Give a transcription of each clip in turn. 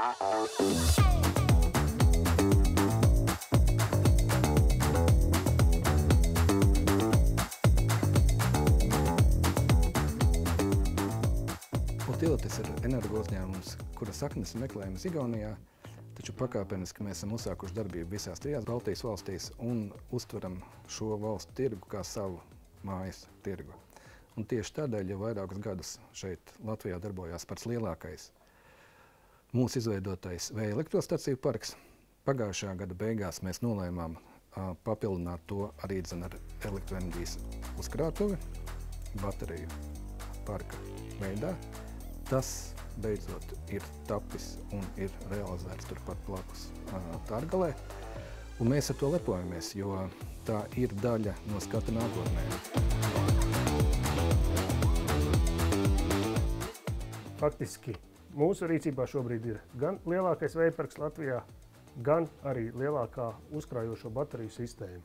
Utilitis ir energouzņēmums, kura saknes meklējams Igaunijā, taču pakāpeniski mēs esam uzsākuši darbību visās 3 Baltijas valstīs un uztveram šo valstu tirgu kā savu mājas tirgu. Un tieši tādēļ jau vairākus gadus šeit Latvijā darbojās pats lielākais mūsu izveidotais vēja elektrostaciju parks. Pagājušā gada beigās mēs nolēmām papildināt to arī ar elektroenerģijas uzkrātuvi, bateriju parka veidā. Tas beidzot ir tapis un ir realizēts turpat blakus Tārgalē. Un mēs ar to lepojamies, jo tā ir daļa no skata nākotnē. Faktiski mūsu rīcībā šobrīd ir gan lielākais vējparks Latvijā, gan arī lielākā uzkrājošo bateriju sistēma.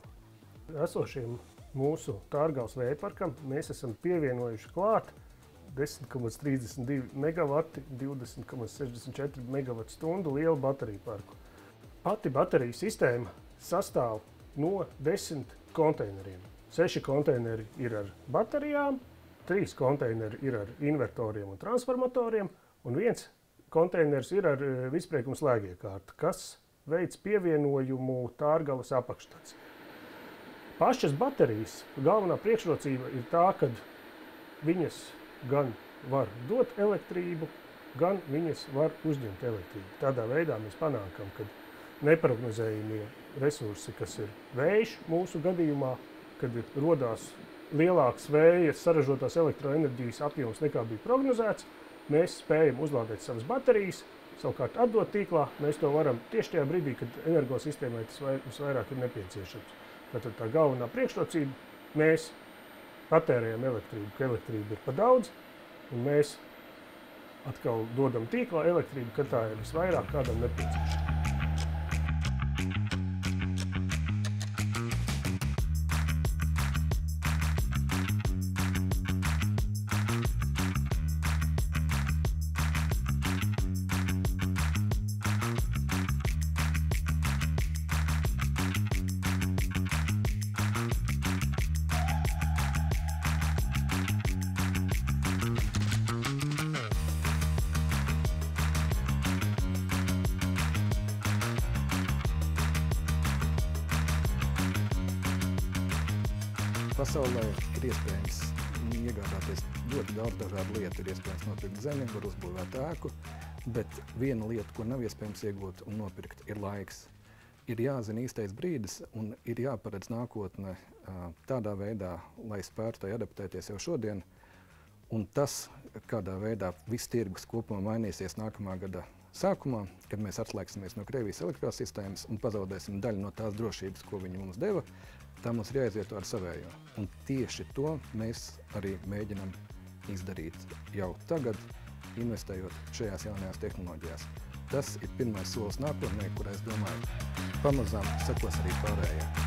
Esošiem mūsu Tārgales vējparkam mēs esam pievienojuši klāt 10,32 megavati, 20,64 megavatu stundu lielu bateriju parku. Pati bateriju sistēma sastāv no 10 konteineriem. 6 konteineri ir ar baterijām, 3 konteineri ir ar invertoriem un transformatoriem, un 1 konteiners ir ar vispriekuma slēgiekārtu, kas veic pievienojumu Tārgales apakšstaciju. Pašas baterijas galvenā priekšrocība ir tā, ka viņas gan var dot elektrību, gan viņas var uzņemt elektrību. Tādā veidā mēs panākam, ka neprognozējumie resursi, kas ir vējš mūsu gadījumā, kad rodās lielāks vējas saražotās elektroenerģijas apjoms nekā bija prognozēts, mēs spējam uzlādēt savas baterijas, savukārt atdot tīklā, mēs to varam tieši tajā brīdī, kad energosistēmai tas visvairāk ir nepieciešams. Tātad tā galvenā priekšrocība, mēs patērējam elektrību, ka elektrība ir pa daudz, un mēs atkal dodam tīklā elektrību, kad tā ir visvairāk kādam nepieciešama. Pasaulē ir iespējams iegādāties ļoti daudz dažādu lietu. Ir iespējams nopirkt zemi, var uzbūvēt ēku, bet viena lieta, ko nav iespējams iegūt un nopirkt, ir laiks. Ir jāzina īstais brīdis un ir jāparedz nākotne tādā veidā, lai spētu tai adaptēties jau šodien. Un tas, kādā veidā viss tirgus kopumā mainīsies nākamā gada sākumā, kad mēs atslēgsimies no Krievijas elektrosistēmas un pazaudēsim daļu no tās drošības, ko viņi mums deva, tā mums ir jāizvieto ar savējo. Un tieši to mēs arī mēģinam izdarīt jau tagad, investējot šajās jaunajās tehnoloģijās. Tas ir pirmais solis nākotnē, kurā, es domāju, pamazām sekos arī pārējie.